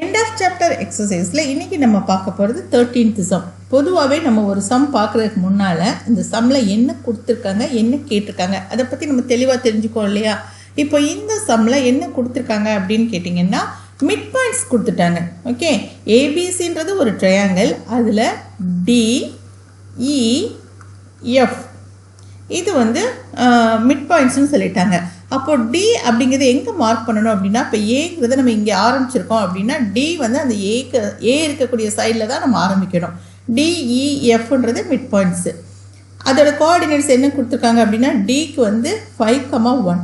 End of chapter exerciseல இன்னைக்கு நம்ம பார்க்க போறது 13th sum. பொதுவாவே நம்ம ஒரு sum பார்க்கிறதுக்கு முன்னால இந்த sumல என்ன கொடுத்திருக்காங்க என்ன கேட்டிருக்காங்க அத பத்தி நம்ம தெளிவா தெரிஞ்சுக்கோ இல்லையா. இப்போ இந்த sumல என்ன கொடுத்திருக்காங்க அப்படினு கேட்டிங்கன்னா மிட் பாயிண்ட்ஸ் கொடுத்துட்டாங்க. ஓகே, ABCன்றது ஒரு ட்ரையாங்கிள். அதுல D E F இது வந்து மிட் பாயிண்ட்ஸ்னு சொல்லிட்டாங்க. அப்போ D அப்படிங்கிறது எங்கே மார்க் பண்ணணும் அப்படின்னா, இப்போ ஏங்கிறத நம்ம இங்கே ஆரம்பிச்சிருக்கோம் அப்படின்னா D வந்து அந்த ஏ இருக்கக்கூடிய சைடில் தான் நம்ம ஆரம்பிக்கணும். DEFன்றது மிட் பாயிண்ட்ஸு. அதோட கோஆர்டினேட்ஸ் என்ன கொடுத்துருக்காங்க அப்படின்னா Dக்கு வந்து 5,1.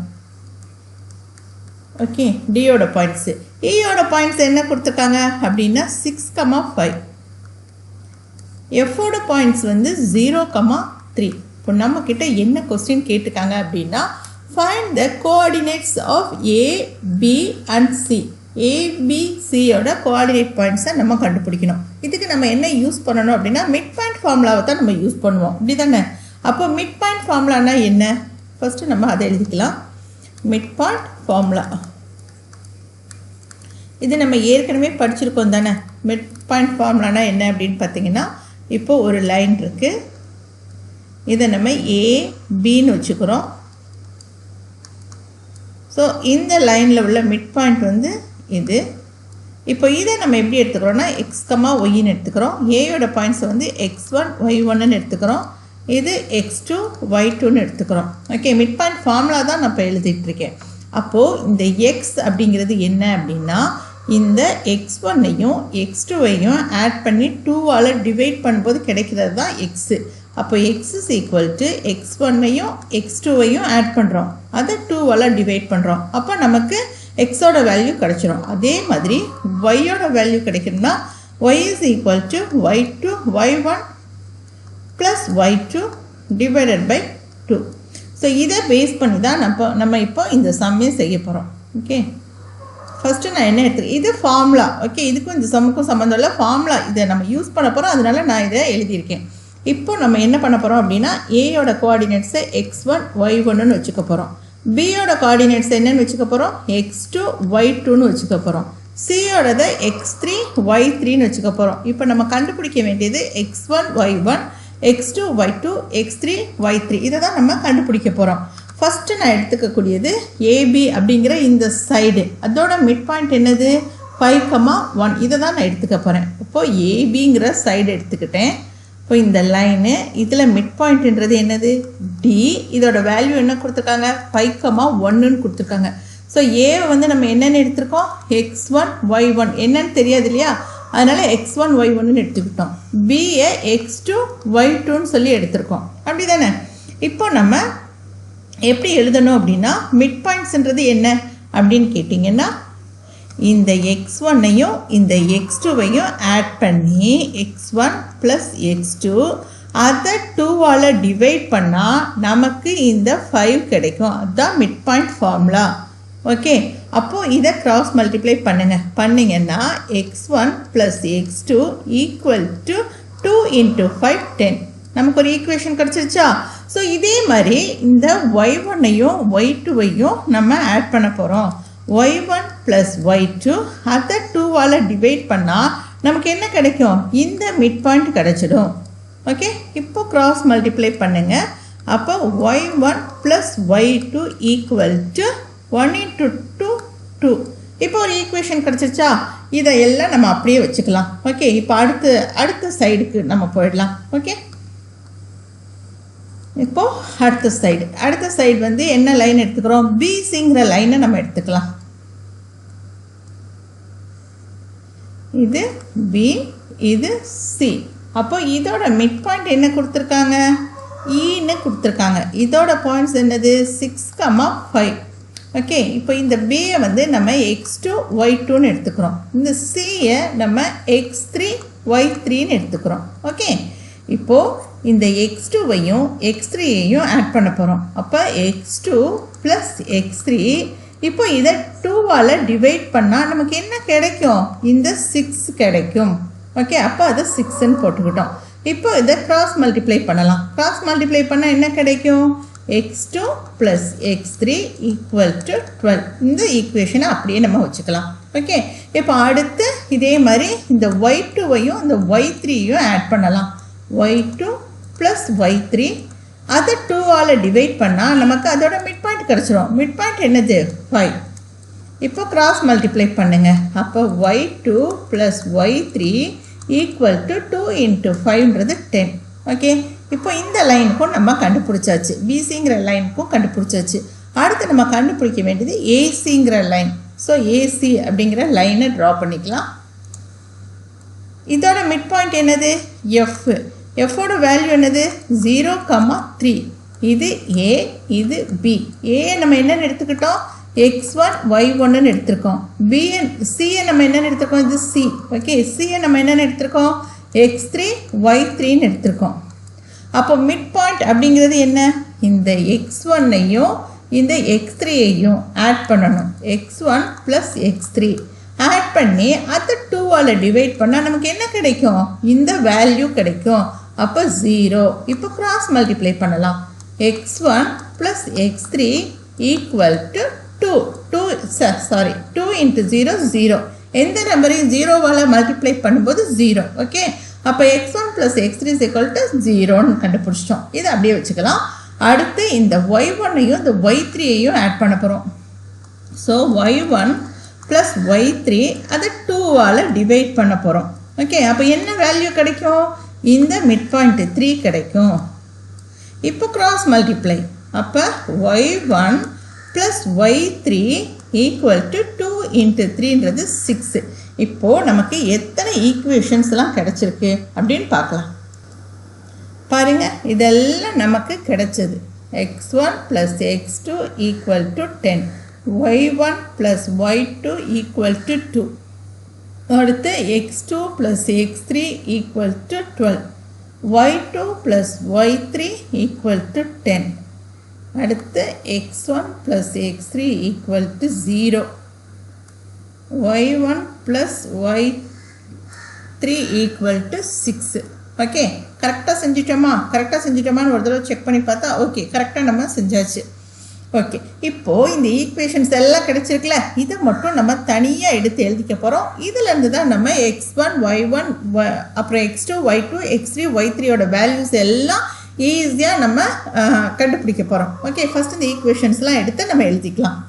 ஓகே, டியோட பாயிண்ட்ஸு. ஈயோட பாயிண்ட்ஸ் என்ன கொடுத்துருக்காங்க அப்படின்னா 6,5. எஃபோட பாயிண்ட்ஸ் வந்து 0,3. இப்போ நம்மக்கிட்ட என்ன கொஸ்டின் கேட்டுக்காங்க அப்படின்னா find the coordinates of A, B and C. A, B, C யோட கோஆர்டினேட் பாயிண்ட்ஸை நம்ம கண்டுபிடிக்கணும். இதுக்கு நம்ம என்ன யூஸ் பண்ணணும் அப்படின்னா மிட் பாயிண்ட் ஃபார்முலாவை தான் நம்ம யூஸ் பண்ணுவோம். இப்படி தானே? அப்போ மிட் பாயிண்ட் ஃபார்முலானா என்ன? ஃபஸ்ட்டு நம்ம அதை எழுதிக்கலாம். மிட் பாயிண்ட் ஃபார்முலா இது நம்ம ஏற்கனவே படிச்சிருக்கோம் தானே. மிட் பாயிண்ட் ஃபார்முலானா என்ன அப்படின்னு பார்த்தீங்கன்னா, இப்போது ஒரு லைன் இருக்குது. இதை நம்ம ஏபின்னு வச்சுக்கிறோம். ஸோ இந்த லைனில் உள்ள மிட் பாயிண்ட் வந்து இது. இப்போ இதை நம்ம எப்படி எடுத்துக்கிறோன்னா x,y-ன்னு எடுத்துக்கிறோம். ஏயோட பாயிண்ட்ஸை வந்து x1 y1ன்னு எடுத்துக்கிறோம். இது x2 y2ன்னு எடுத்துக்கிறோம். ஓகே, மிட் பாயிண்ட் ஃபார்முலா தான் நான் இப்போ எழுதிட்டுருக்கேன். அப்போது இந்த x அப்படிங்கிறது என்ன அப்படின்னா, இந்த x1ஐயும் x2ஐயும் ஆட் பண்ணி 2ஆல் டிவைட் பண்ணும்போது கிடைக்கிறது தான் x. அப்போ x is equal to x1ஐயும் x2ஐயும் ஆட் பண்ணுறோம், அதை 2ஆல் டிவைட் பண்ணுறோம். அப்போ நமக்கு xோட வேல்யூ கிடச்சிரும். அதே மாதிரி yயோட வேல்யூ கிடைக்கணும்னா y is equal to y1 plus y2 divided by 2. So இதை பேஸ் பண்ணி தான் நம்ம இப்போ இந்த சம்மே செய்ய போகிறோம். ஓகே, ஃபஸ்ட்டு நான் என்ன எடுத்துக்கிறேன், இது ஃபார்முலா. ஓகே, இதுக்கும் இந்த சம்முக்கும் சம்மந்தம் இல்லை, ஃபார்முலா. இதை நம்ம யூஸ் பண்ண போகிறோம், அதனால நான் இதை எழுதியிருக்கேன். இப்போ நம்ம என்ன பண்ண போகிறோம் அப்படின்னா, ஏயோட கோஆர்டினேட்ஸை x1 y1ன்னு வச்சுக்க போகிறோம். பியோட கோஆர்டினேட்ஸ் என்னன்னு வச்சுக்க போகிறோம், x2 y2ன்னு வச்சுக்க போகிறோம். சியோடதை x3 y3ன்னு வச்சுக்க போகிறோம். இப்போ நம்ம கண்டுபிடிக்க வேண்டியது x1 y1, x2 y2, x3 y3. இதை தான் நம்ம கண்டுபிடிக்க போகிறோம். ஃபஸ்ட்டு நான் எடுத்துக்கக்கூடியது ஏபி அப்படிங்கிற இந்த சைடு. அதோட மிட் பாயிண்ட் என்னது 5,1. இதை தான் நான் எடுத்துக்க போகிறேன். இப்போது ஏபிங்கிற சைடு எடுத்துக்கிட்டேன். இப்போ இந்த லைனு இதில் மிட் பாயிண்ட்ன்றது என்னது டி. இதோட வேல்யூ என்ன கொடுத்துருக்காங்க 5,1ன்னு கொடுத்துருக்காங்க. ஸோ ஏவை வந்து நம்ம என்னென்னு எடுத்திருக்கோம் x1 y1 என்னன்னு தெரியாது இல்லையா, அதனால் x1 y1ன்னு எடுத்துக்கிட்டோம். பியை x2 y2ன்னு சொல்லி எடுத்திருக்கோம். அப்படி தானே? இப்போ நம்ம எப்படி எழுதணும் அப்படின்னா, மிட் பாயிண்ட்ஸ்ன்றது என்ன அப்படின்னு கேட்டிங்கன்னா, இந்த x1ஐயும் இந்த x2ஐயும் ஆட் பண்ணி x1 + x2 அதை 2ஆல் டிவைட் பண்ணால் நமக்கு இந்த 5 கிடைக்கும். அதுதான் மிட் பாயிண்ட் ஃபார்முலா. ஓகே, அப்போது இதை கிராஸ் மல்டிப்ளை பண்ணிங்கன்னா x1 + x2 = 2 × 5 10. நமக்கு ஒரு ஈக்குவேஷன் கிடச்சிருச்சா? ஸோ இதே மாதிரி இந்த y1ஐயும் y2ஐயும் நம்ம ஆட் பண்ண போகிறோம். y1 + y2 அதை 2ஆல் டிவைட் பண்ணால் நமக்கு என்ன கிடைக்கும், இந்த மிட் பாயிண்ட் கிடச்சிடும். ஓகே, இப்போ கிராஸ் மல்டிப்ளை பண்ணுங்க. அப்போ y1 + y2 = 1 × 2 2. இப்போ ஒரு ஈக்குவேஷன் கிடச்சிருச்சா? இதையெல்லாம் நம்ம அப்படியே வச்சுக்கலாம். ஓகே, இப்போ அடுத்த சைடுக்கு நம்ம போயிடலாம். ஓகே, இப்போது அடுத்த சைடு வந்து என்ன லைன் எடுத்துக்கிறோம், பிசிங்கிற லைனை நம்ம எடுத்துக்கலாம். இது பி, இது சி. அப்போ இதோட மிட் பாயிண்ட் என்ன கொடுத்துருக்காங்க, ஈன்னு கொடுத்துருக்காங்க. இதோட பாயிண்ட்ஸ் என்னது 6,5. ஓகே, இப்போ இந்த பியை வந்து நம்ம x2 y2ன்னு எடுத்துக்கிறோம். இந்த சியை நம்ம x3 y3ன்னு எடுத்துக்கிறோம். ஓகே, இப்போது இந்த x2ஐயும் x3ஐயும் ஆட் பண்ண போகிறோம். அப்போ x2 + x3. இப்போ இதை 2ஆல் டிவைட் பண்ணால் நமக்கு என்ன கிடைக்கும், இந்த 6 கிடைக்கும். ஓகே, அப்போ அதை 6ன்னு போட்டுக்கிட்டோம். இப்போ இதை கிராஸ் மல்டிப்ளை பண்ணலாம். கிராஸ் மல்டிப்ளை பண்ணால் என்ன கிடைக்கும், x2 + x3 = 12. இந்த ஈக்குவேஷனை அப்படியே நம்ம வச்சுக்கலாம். ஓகே, இப்போ அடுத்து இதே மாதிரி இந்த y2வையும் இந்த y3யும் ஆட் பண்ணலாம். y2 ப்ளஸ் y3 அதை 2ஆல் டிவைட் பண்ணால் நமக்கு அதோட மிட் பாயிண்ட் கிடச்சிரும். மிட் பாயிண்ட் என்னது 5. இப்போ கிராஸ் மல்டிப்ளை பண்ணுங்கள். அப்போ y2 plus y3 equal to 2 into 5ன்றது 10. ஓகே, இப்போ இந்த லைனுக்கும் நம்ம கண்டுபிடிச்சாச்சு, பிசிங்கிற லைனுக்கும் கண்டுபிடிச்சாச்சு. அடுத்து நம்ம கண்டுபிடிக்க வேண்டியது ஏசிங்கிற லைன். ஸோ ஏசி அப்படிங்கிற லைனை ட்ரா பண்ணிக்கலாம். இதோட மிட் பாயிண்ட் என்னது எஃப். எஃபோட வேல்யூ என்னது 0,3. இது ஏ, இது பி. ஏயை நம்ம என்னென்னு எடுத்துக்கிட்டோம், x1 y1ன்னு எடுத்திருக்கோம். சியை நம்ம என்னென்னு எடுத்திருக்கோம், இது சி. ஓகே, சியை நம்ம என்னென்னு எடுத்திருக்கோம், x3 y3ன்னு எடுத்திருக்கோம். அப்போ மிட் பாயிண்ட் அப்படிங்கிறது என்ன, இந்த x1ஐயும் இந்த x3ஐயும் ஆட் பண்ணணும். x1 ப்ளஸ் x3 ஆட் பண்ணி அதை 2ஆல் டிவைட் பண்ணால் நமக்கு என்ன கிடைக்கும், இந்த வேல்யூ கிடைக்கும். அப்போ 0. இப்போ கிராஸ் மல்டிப்ளை பண்ணலாம். x1 plus x3 equal to 2 into 0 0. எந்த நம்பரையும் 0வால் மல்டிப்ளை பண்ணும்போது 0. ஓகே, அப்போ x1 plus x3 equal to 0ன்னு கண்டுபிடிச்சிட்டோம். இதை அப்படியே வச்சுக்கலாம். அடுத்து இந்த y1ஐயும் இந்த y3ஐயும் ஆட் பண்ண போகிறோம். ஸோ y1 ப்ளஸ் y3 அதை 2ஆல் டிவைட் பண்ண போகிறோம். ஓகே, அப்போ என்ன வேல்யூ கிடைக்கும், இந்த மிட் பாயிண்ட் 3 கிடைக்கும். இப்போ கிராஸ் மல்டிப்ளை. அப்போ y1 plus y3 equal to 2 into 3ன்றது 6. இப்போது நமக்கு எத்தனை ஈக்குவேஷன்ஸ்லாம் கிடச்சிருக்கு அப்படின்னு பார்க்கலாம். பாருங்கள், இதெல்லாம் நமக்கு கிடைச்சது. x1 plus x2 equal to 10, y1 plus y2 equal to 2, அடுத்து x2 plus x3 equal to 12, y2 plus y3 equal to 10, அடுத்து x1 plus x3 equal to 0, y1 plus y3 equal to 6. Okay, கரெக்டாக செஞ்சிட்டோமான்னு ஒரு தடவை check பண்ணி பார்த்தா okay, கரெக்டாக நம்ம செஞ்சாச்சு. ஓகே, இப்போது இந்த ஈக்குவேஷன்ஸ் எல்லாம் கிடைச்சிருக்குல்ல, இதை மட்டும் நம்ம தனியாக எடுத்து எழுதிக்க போகிறோம். இதிலேருந்து தான் நம்ம x1 y1 அப்புறம் x2 y2 x3 y3யோட வேல்யூஸ் எல்லாம் ஈஸியாக நம்ம கண்டுபிடிக்க போகிறோம். ஓகே, ஃபஸ்ட் இந்த ஈக்குவேஷன்ஸ்லாம் எடுத்து நம்ம எழுதிக்கலாம்.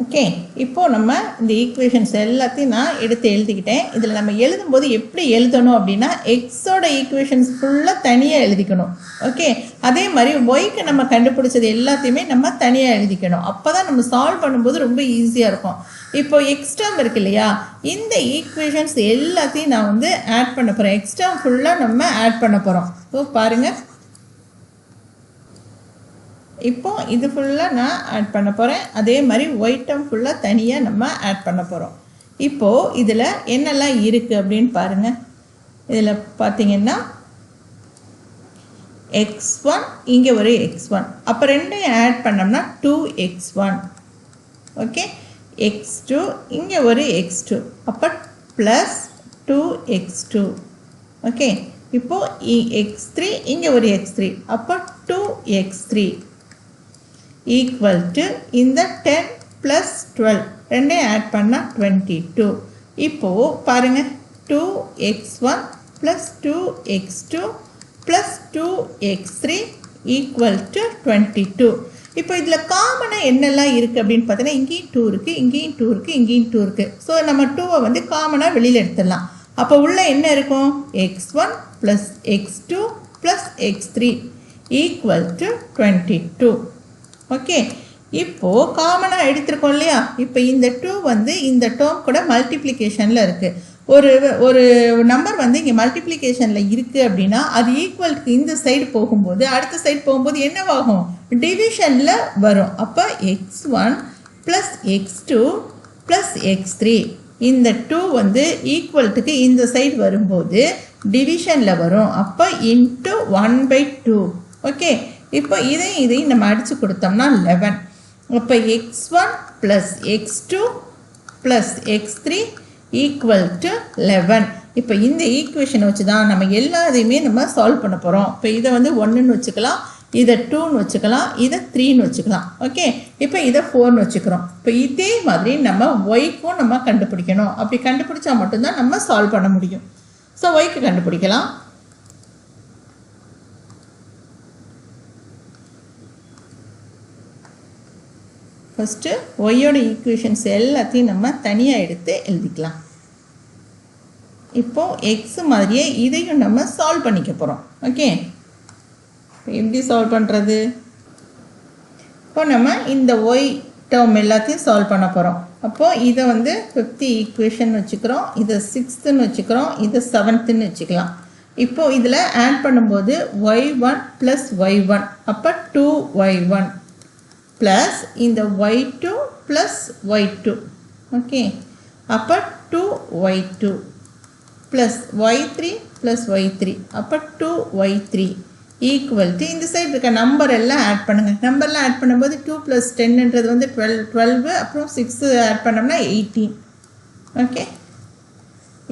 ஓகே, இப்போது நம்ம இந்த ஈக்குவேஷன்ஸ் எல்லாத்தையும் நான் எடுத்து எழுதிக்கிட்டேன். இதில் நம்ம எழுதும்போது எப்படி எழுதணும் அப்படின்னா, எக்ஸோட ஈக்குவேஷன்ஸ் ஃபுல்லாக தனியாக எழுதிக்கணும். ஓகே, அதே மாதிரி ஒய்க்கு நம்ம கண்டுபிடிச்சது எல்லாத்தையுமே நம்ம தனியாக எழுதிக்கணும். அப்போ தான் நம்ம சால்வ் பண்ணும்போது ரொம்ப ஈஸியாக இருக்கும். இப்போது எக்ஸ் டேர்ம் இருக்கு இல்லையா, இந்த ஈக்குவேஷன்ஸ் எல்லாத்தையும் நான் வந்து ஆட் பண்ண போகிறேன். எக்ஸ் டேர்ம் ஃபுல்லாக நம்ம ஆட் பண்ண போகிறோம். ஸோ பாருங்கள், இப்போ இது ஃபுல்லாக நான் ஆட் பண்ண போகிறேன். அதே மாதிரி ஒயிட் டேர்ம் ஃபுல்லாக தனியாக நம்ம ஆட் பண்ண போகிறோம். இப்போது இதில் என்னெல்லாம் இருக்குது அப்படின்னு பாருங்கள். இதில் பார்த்தீங்கன்னா x1 இங்கே ஒரு x1, அப்போ ரெண்டையும் ஆட் பண்ணோம்னா 2x1. ஓகே, x2 இங்கே ஒரு x2, அப்போ ப்ளஸ் 2x2. ஓகே, இப்போது x3 இங்கே ஒரு x3, அப்போ 2x3 ஈக்குவல் டு இந்த 10 ப்ளஸ் 12 ரெண்டையும் ஆட் பண்ணால் 22. இப்போது பாருங்கள், 2x1 plus 2x2 plus 2x3 equal to 22. இப்போ இதில் காமனாக என்னெல்லாம் இருக்குது அப்படின்னு பார்த்தீங்கன்னா, இங்கேயும் 2 இருக்குது, இங்கேயும் 2 இருக்குது, இங்கேயும் 2 இருக்குது. ஸோ நம்ம 2வை வந்து காமனாக வெளியில் எடுத்துடலாம். அப்போ உள்ள என்ன இருக்கும், x1 plus x2 plus x3 equal to 22. Okay, இப்போது காமனாக எடுத்துருக்கோம் இல்லையா. இப்போ இந்த 2 வந்து இந்த டேர்ம் கூட மல்டிப்ளிகேஷனில் இருக்குது. ஒரு நம்பர் வந்து இங்கே மல்டிப்ளிகேஷனில் இருக்குது அப்படின்னா அது ஈக்குவலுக்கு இந்த சைடு போகும்போது அடுத்த சைடு போகும்போது என்னவாகும், டிவிஷனில் வரும். அப்போ x1 plus x2 plus x3 இந்த 2 வந்து ஈக்குவல்ட்டுக்கு இந்த சைடு வரும்போது டிவிஷனில் வரும். அப்போ இன்ட்டு 1/2. ஓகே, இப்போ இதையும் நம்ம அடித்து கொடுத்தோம்னா 11. அப்போ x1 plus x2 plus x3 equal to 11. இப்போ இந்த ஈக்குவேஷனை வச்சு தான் நம்ம எல்லாத்தையுமே நம்ம சால்வ் பண்ண போகிறோம். இப்போ இதை வந்து 1ன்னு வச்சுக்கலாம், இதை 2ன்னு வச்சுக்கலாம், இதை 3ன்னு வச்சுக்கலாம். ஓகே, இப்போ இதை 4ன்னு வச்சுக்கிறோம். இப்போ இதே மாதிரி நம்ம ஒய்க்கும் நம்ம கண்டுபிடிக்கணும். அப்படி கண்டுபிடிச்சா மட்டும்தான் நம்ம சால்வ் பண்ண முடியும். ஸோ ஒய்க்கு கண்டுபிடிக்கலாம். ஃபஸ்ட்டு ஒய்யோட ஈக்குவேஷன்ஸ் எல்லாத்தையும் நம்ம தனியாக எடுத்து எழுதிக்கலாம். இப்போது எக்ஸ் மாதிரியே இதையும் நம்ம சால்வ் பண்ணிக்க போகிறோம். ஓகே, எப்படி சால்வ் பண்ணுறது? இப்போ நம்ம இந்த ஒய் டேர்ம் எல்லாத்தையும் சால்வ் பண்ண போகிறோம். அப்போது இதை வந்து 5th ஈக்குவேஷன் வச்சுக்கிறோம், இதை 6ன்னு வச்சுக்கிறோம், இதை 7ன்னு வச்சுக்கலாம். இப்போது இதில் ஆட் பண்ணும்போது y1 + y1 அப்போ 2y1 ப்ளஸ் இந்த y2 + y2. ஓகே, அப்போ 2y2 ப்ளஸ் y3 + y3 அப்போ 2y3 ஈக்குவல் டு இந்த சைடு இருக்க நம்பர் எல்லாம் ஆட் பண்ணுங்கள். நம்பர்லாம் ஆட் பண்ணும்போது 2 + 10ன்றது வந்து 12, அப்புறம் 6 ஆட் பண்ணோம்னா 18. ஓகே,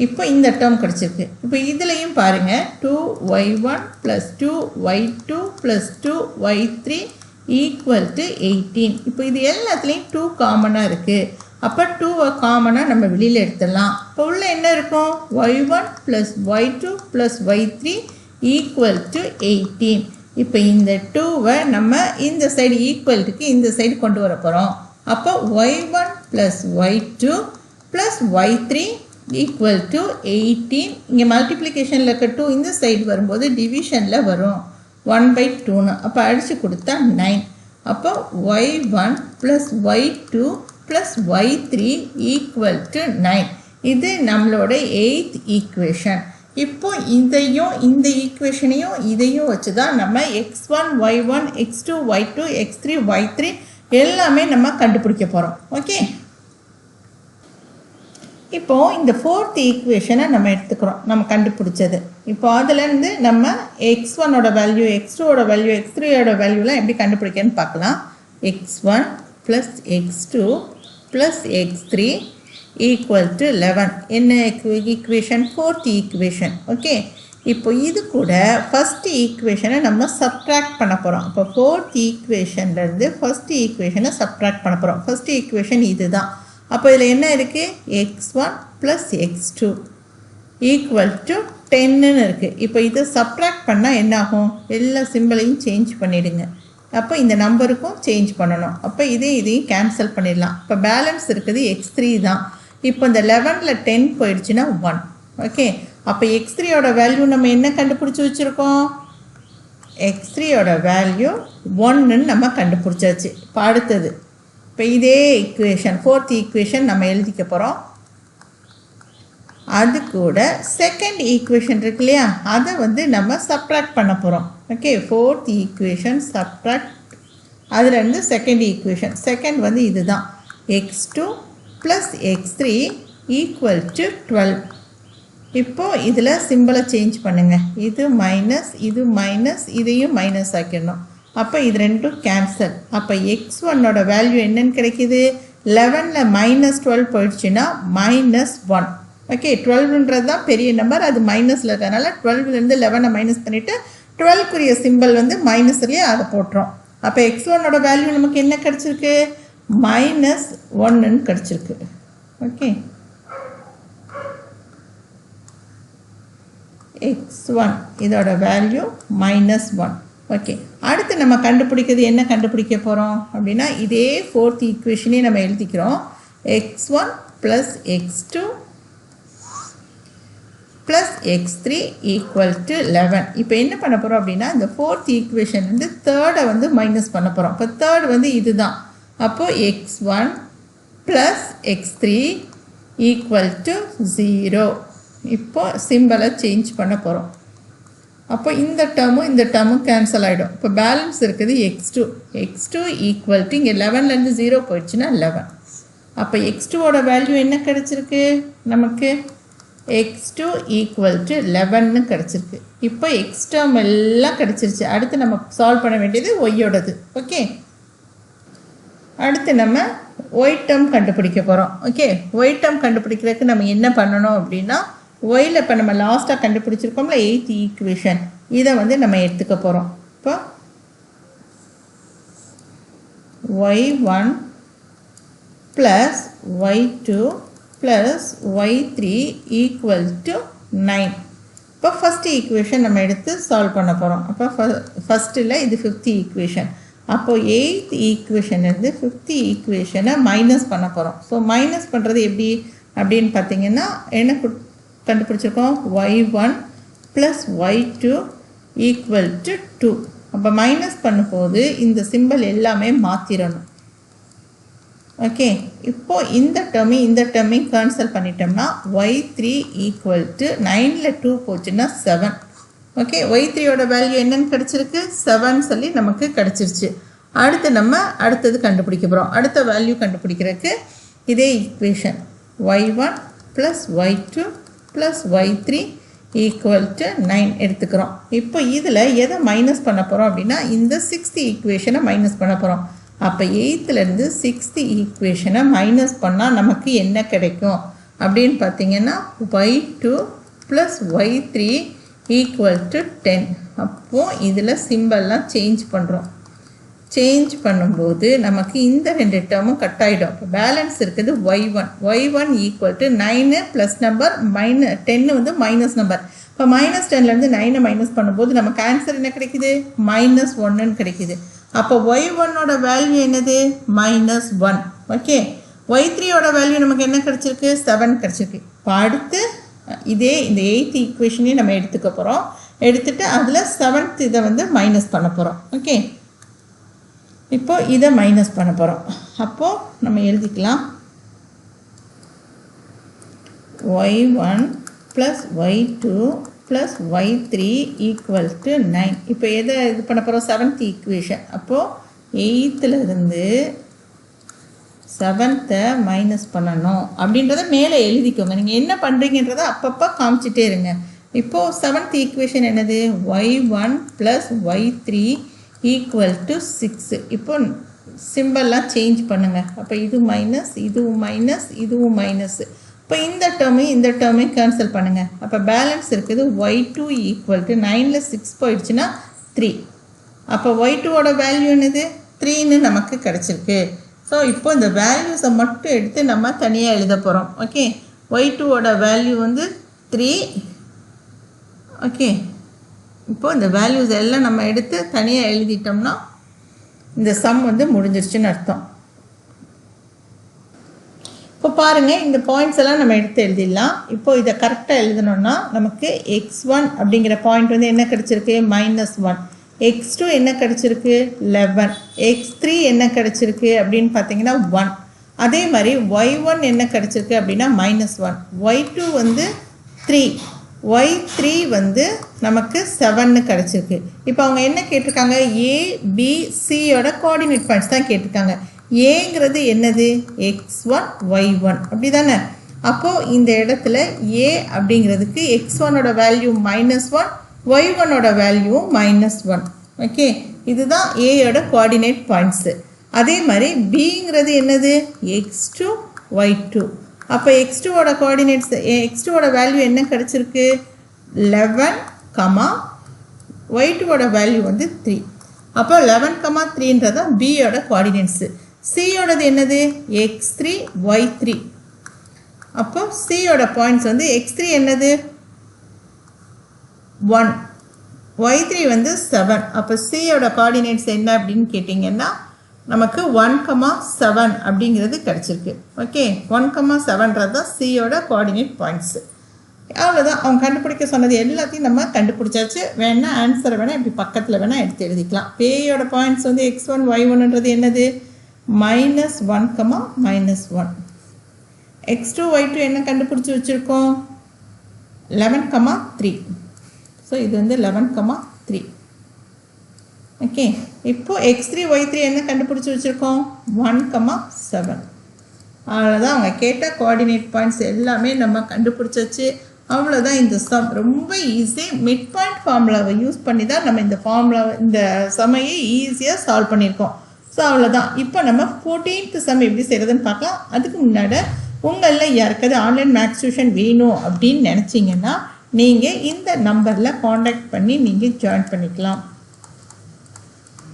இப்போ இந்த டேர்ம் கிடச்சிருக்கு. இப்போ இதுலேயும் பாருங்கள், 2y1 + 2y2 + 2y3 equal to 18. இப்போ இது எல்லாத்துலேயும் 2 காமனாக இருக்குது. அப்போ 2 காமனாக நம்ம வெளியில் எடுத்துடலாம். இப்போ உள்ள என்ன இருக்கும்? y1 + y2 + y3 equal to 18. இப்போ இந்த 2வை நம்ம இந்த சைடு ஈக்குவல்ட்டுக்கு இந்த சைடு கொண்டு வர போகிறோம். அப்போ y1 + y2 + y3 equal to 18. இங்கே மல்டிப்ளிகேஷனில் இருக்க 2 இந்த சைடு வரும்போது டிவிஷனில் வரும் 1/2ன்னு. அப்போ அடித்து கொடுத்தா 9. அப்போ y1 + y2 + y3 equal to 9. இது நம்மளோட 8th ஈக்குவேஷன். இப்போ இதையும் இந்த ஈக்குவேஷனையும் இதையும் வச்சு தான் நம்ம x1 y1 x2 y2 x3 y3 எல்லாமே நம்ம கண்டுபிடிக்க போகிறோம். ஓகே, இப்போது இந்த 4th ஈக்குவேஷனை நம்ம எடுத்துக்கிறோம், நம்ம கண்டுபிடிச்சது. இப்போ அதுலேருந்து நம்ம x1ஓட வேல்யூ, x2ஓட வேல்யூ, x3ஓட வேல்யூலாம் எப்படி கண்டுபிடிக்கன்னு பார்க்கலாம். x1 + x2 + x3 equal to 11. என்ன ஈக்குவேஷன்? 4th equation. ஓகே, இப்போ இது கூட ஃபஸ்ட் ஈக்குவேஷனை நம்ம சப்ட்ராக்ட் பண்ண போகிறோம். இப்போ 4th ஈக்குவேஷன்லேருந்து ஃபஸ்ட் ஈக்குவேஷனை சப்ட்ராக்ட் பண்ண போகிறோம். ஃபஸ்ட் ஈக்குவேஷன் இது தான். அப்போ இதில் என்ன இருக்குது? x1 + x2 ஈக்குவல் டு 10ன்னு இருக்குது. இப்போ இதை சப்ட்ராக்ட் பண்ணால் என்ன ஆகும்? எல்லா சிம்பிளையும் சேஞ்ச் பண்ணிவிடுங்க. அப்போ இந்த நம்பருக்கும் சேஞ்ச் பண்ணணும். அப்போ இதையும் கேன்சல் பண்ணிடலாம். இப்போ பேலன்ஸ் இருக்குது x3 தான். இப்போ இந்த 11ல் 10 போயிடுச்சுன்னா 1. ஓகே, அப்போ x3ஓட வேல்யூ நம்ம என்ன கண்டுபிடிச்சி வச்சுருக்கோம்? x3ஓட வேல்யூ 1ன்னு நம்ம கண்டுபிடிச்சாச்சு. இப்போ அடுத்தது, இப்போ இதே ஈக்குவேஷன் 4th ஈக்குவேஷன் நம்ம எழுதிக்க போகிறோம். அது கூட செகண்ட் ஈக்குவேஷன் இருக்கு இல்லையா, அதை வந்து நம்ம சப்ட்ராக்ட் பண்ண போகிறோம். ஓகே, 4th ஈக்குவேஷன் சப்ட்ராக்ட், அதுலேருந்து செகண்ட் ஈக்குவேஷன். செகண்ட் வந்து இதுதான், x2 + x3 ஈக்குவல் டு 12. இப்போது இதில் சிம்பிளை சேஞ்ச் பண்ணுங்கள். இது மைனஸ், இது மைனஸ், இதையும் மைனஸ் ஆக்கிடணும். அப்போ இது ரெண்டும் கேன்சல். அப்போ x1ஓட வேல்யூ என்னன்னு கிடைக்கிது? 11ல் -12 போயிடுச்சுன்னா -1. ஓகே, 12ன்றது தான் பெரிய நம்பர், அது மைனஸில் இருக்கிறதுனால 12லேருந்து 11 மைனஸ் பண்ணிவிட்டு 12க்குரிய சிம்பிள் வந்து மைனஸ்லேயே அதை போட்டுரும். அப்போ x1ஓட வேல்யூ நமக்கு என்ன கிடச்சிருக்கு? -1ன்னு கிடச்சிருக்கு. ஓகே, x1 இதோட வேல்யூ -1. ஓகே, அடுத்து நம்ம கண்டுபிடிக்கிறது என்ன கண்டுபிடிக்க போகிறோம் அப்படின்னா, இதே 4th ஈக்குவேஷனே நம்ம எழுதிக்கிறோம். x1 + x2 + x3 equal to 11. இப்போ என்ன பண்ண போகிறோம் அப்படின்னா, இந்த 4th ஈக்குவேஷன் வந்து தேர்டை வந்து மைனஸ் பண்ண போகிறோம். இப்போ தேர்ட் வந்து இதுதான். அப்போது x1 + x3 ஈக்குவல் டு 0. இப்போ சிம்பிளை சேஞ்ச் பண்ண போகிறோம். அப்போ இந்த டேர்மும் கேன்சல் ஆகிடும். இப்போ பேலன்ஸ் இருக்குது x2 ஈக்குவல் டு, இங்கே 11லேருந்து 0 போயிடுச்சுன்னா 11. அப்போ x2ஓட வேல்யூ என்ன கிடச்சிருக்கு நமக்கு? x2 ஈக்குவல் டு 11ன்னு கிடச்சிருக்கு. இப்போ x டேர்ம் எல்லாம் கிடச்சிருச்சு. அடுத்து நம்ம சால்வ் பண்ண வேண்டியது ஒய்யோடது. ஓகே, அடுத்து நம்ம ஒய் டேர்ம் கண்டுபிடிக்க போகிறோம். ஓகே, ஒய் டேர்ம் கண்டுபிடிக்கிறதுக்கு நம்ம என்ன பண்ணணும் அப்படின்னா, ஒயில் இப்போ நம்ம லாஸ்ட்டாக கண்டுபிடிச்சிருக்கோம்ல 8th ஈக்குவேஷன், இதை வந்து நம்ம எடுத்துக்க போகிறோம். இப்போ y1 plus y2 plus y3 equal to 9. இப்போ ஃபஸ்ட் ஈக்குவேஷன் நம்ம எடுத்து சால்வ் பண்ண போகிறோம். அப்போ ஃபஸ்ட்டில் இது ஃபிஃப்த் ஈக்குவேஷன். அப்போது எயித் ஈக்குவேஷன்லேருந்து ஃபிஃப்த் ஈக்குவேஷனை மைனஸ் பண்ண போகிறோம். ஸோ மைனஸ் பண்ணுறது எப்படி அப்படின்னு பார்த்தீங்கன்னா என்ன கண்டுபிடிச்சிருக்கோம்? y1 plus y2 equal to 2. அப்போ மைனஸ் பண்ணும்போது இந்த சிம்பிள் எல்லாமே மாற்றிடணும். ஓகே, இப்போது இந்த டேர்மையும் கேன்சல் பண்ணிட்டோம்னா y3 equal to 9ல் 2 போச்சுன்னா 7. ஓகே, y3யோட வேல்யூ என்னன்னு கிடச்சிருக்கு? 7 சொல்லி நமக்கு கிடச்சிருச்சு. அடுத்து நம்ம அடுத்தது கண்டுபிடிக்க போகிறோம். அடுத்த வேல்யூ கண்டுபிடிக்கிறதுக்கு இதே equation y1 plus y2 plus y3 equal to 9 எடுத்துக்கிறோம். இப்போ இதில் எதை மைனஸ் பண்ண போகிறோம் அப்படின்னா இந்த 6th ஈக்குவேஷனை மைனஸ் பண்ண போகிறோம். அப்போ 8லேருந்து 6th ஈக்குவேஷனை மைனஸ் பண்ணால் நமக்கு என்ன கிடைக்கும் அப்படின்னு பார்த்தீங்கன்னா y2 plus y3 equal to 10. அப்போது இதில் சிம்பிள்லாம் சேஞ்ச் பண்ணுறோம். சேஞ்ச் பண்ணும்போது நமக்கு இந்த ரெண்டு டேர்மும் கட் ஆகிடும். இப்போ பேலன்ஸ் இருக்குது y1 equal to 9 plus number 10 வந்து மைனஸ் நம்பர். இப்போ -10லேருந்து 9 மைனஸ் பண்ணும்போது நமக்கு ஆன்சர் என்ன கிடைக்குது? -1ன்னு கிடைக்குது. அப்போ y1ஓட வேல்யூ என்னது? -1. ஓகே, y3ஓட வேல்யூ நமக்கு என்ன கிடச்சிருக்கு? 7 கிடச்சிருக்கு. இப்போ அடுத்து இதே இந்த 8th ஈக்குவேஷனையும் நம்ம எடுத்துக்க போகிறோம். எடுத்துகிட்டு அதில் 7th இதை வந்து மைனஸ் பண்ண போகிறோம். ஓகே, இப்போது இதை மைனஸ் பண்ண போகிறோம். அப்போது நம்ம எழுதிக்கலாம் y1 plus y2 plus y3 equal to 9. இப்போ எதை இது பண்ண போகிறோம்? 7th equation. அப்போது 8லேருந்து 7th மைனஸ் பண்ணணும் அப்படின்றத மேலே எழுதிக்கோங்க. நீங்கள் என்ன பண்ணுறீங்கன்றதை அப்பப்போ காமிச்சிட்டே இருங்க. இப்போது 7th ஈக்குவேஷன் என்னது? y1 plus y3 equal to 6. இப்போ சிம்பிள்லாம் சேஞ்ச் பண்ணுங்கள். அப்போ இது மைனஸ், இதுவும் மைனஸ், இதுவும் மைனஸ். இப்போ இந்த டேர்மையும் கேன்சல் பண்ணுங்கள். அப்போ பேலன்ஸ் இருக்குது y2 equal to 9ல் 6 போயிடுச்சுன்னா 3. அப்போ y2ஓட வேல்யூ என்னது? 3ன்னு நமக்கு கிடச்சிருக்கு. ஸோ இப்போ இந்த வேல்யூஸை மட்டும் எடுத்து நம்ம தனியாக எழுத போகிறோம். ஓகே, y2ஓட வேல்யூ வந்து 3. ஓகே, இப்போது இந்த வேல்யூஸ் எல்லாம் நம்ம எடுத்து தனியாக எழுதிட்டோம்னா இந்த சம் வந்து முடிஞ்சிருச்சுன்னு அர்த்தம். இப்போ பாருங்கள், இந்த பாயிண்ட்ஸ் எல்லாம் நம்ம எடுத்து எழுதிடலாம். இப்போது இதை கரெக்டாக எழுதணும்னா நமக்கு x1 அப்படிங்கிற பாயிண்ட் வந்து என்ன கிடச்சிருக்கு? -1. x2 என்ன கிடச்சிருக்கு? 11. x3 என்ன கிடச்சிருக்கு அப்படின்னு பார்த்தீங்கன்னா 1. அதே மாதிரி y1 என்ன கிடச்சிருக்கு அப்படின்னா -1. y2 வந்து 3. y3 வந்து நமக்கு 7ன்னு கிடச்சிருக்கு. இப்போ அவங்க என்ன கேட்டிருக்காங்க? ABCயோட கோஆர்டினேட் பாயிண்ட்ஸ் தான் கேட்டிருக்காங்க. ஏங்கிறது என்னது? x1 y1 அப்படி தானே? அப்போது இந்த இடத்துல A அப்படிங்கிறதுக்கு x1ஓட வேல்யூ -1, y1ஓட வேல்யூ -1. ஓகே, இதுதான் ஏயோட கோஆர்டினேட் பாயிண்ட்ஸு. அதே மாதிரி பிங்கிறது என்னது? x2 y2. அப்போ x2ஓட கோஆர்டினேட்ஸ் x2ஓட வேல்யூ என்ன கிடச்சிருக்கு? 11, y2ஓட வேல்யூ வந்து 3. அப்போ 11, 3ன்றதான் பியோட கோஆர்டினேட்ஸு. சியோடது என்னது? x3 y3. அப்போ சியோட பாயிண்ட்ஸ் வந்து x3 என்னது? 1, y3 வந்து 7. அப்போ சியோட கோஆர்டினேட்ஸ் என்ன அப்படின்னு கேட்டிங்கன்னா நமக்கு 1, 7 அப்படிங்கிறது கிடச்சிருக்கு. ஓகே, 1, 7ன்றது தான் சியோட கோஆர்டினேட் பாயிண்ட்ஸு. அவ்வளோதான், அவங்க கண்டுபிடிக்க சொன்னது எல்லாத்தையும் நம்ம கண்டுபிடிச்சாச்சு. வேணால் ஆன்சரை வேணால் இப்படி பக்கத்தில் வேணால் எடுத்து எழுதிக்கலாம். பேயோட பாயிண்ட்ஸ் வந்து x1 y1ன்றது என்னது? -1, -1. x2 y2 என்ன கண்டுபிடிச்சி வச்சுருக்கோம்? 11, 3. ஸோ இது வந்து 11, 3. ஓகே, இப்போது x3 y3 என்ன கண்டுபிடிச்சி வச்சுருக்கோம்? 1, 7. அவ்வளோதான், அவங்க கேட்ட கோஆர்டினேட் பாயிண்ட்ஸ் எல்லாமே நம்ம கண்டுபிடிச்சாச்சு. அவ்வளோதான், இந்த சம் ரொம்ப ஈஸி. மிட் பாயிண்ட் ஃபார்முலாவை யூஸ் பண்ணி தான் நம்ம இந்த சமையை ஈஸியாக சால்வ் பண்ணியிருக்கோம். ஸோ அவ்வளோதான். இப்போ நம்ம 14th சம் எப்படி செய்கிறதுன்னு பார்க்கலாம். அதுக்கு முன்னாடி உங்களில் யாருக்காவது ஆன்லைன் மேக்ஸ் டியூஷன் வேணும் அப்படின்னு நினச்சிங்கன்னா நீங்கள் இந்த நம்பரில் காண்டாக்ட் பண்ணி நீங்கள் ஜாயின் பண்ணிக்கலாம்.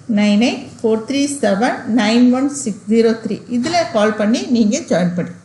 9843791603 இதில் கால் பண்ணி நீங்கள் ஜாயின் பண்ணிக்கலாம்.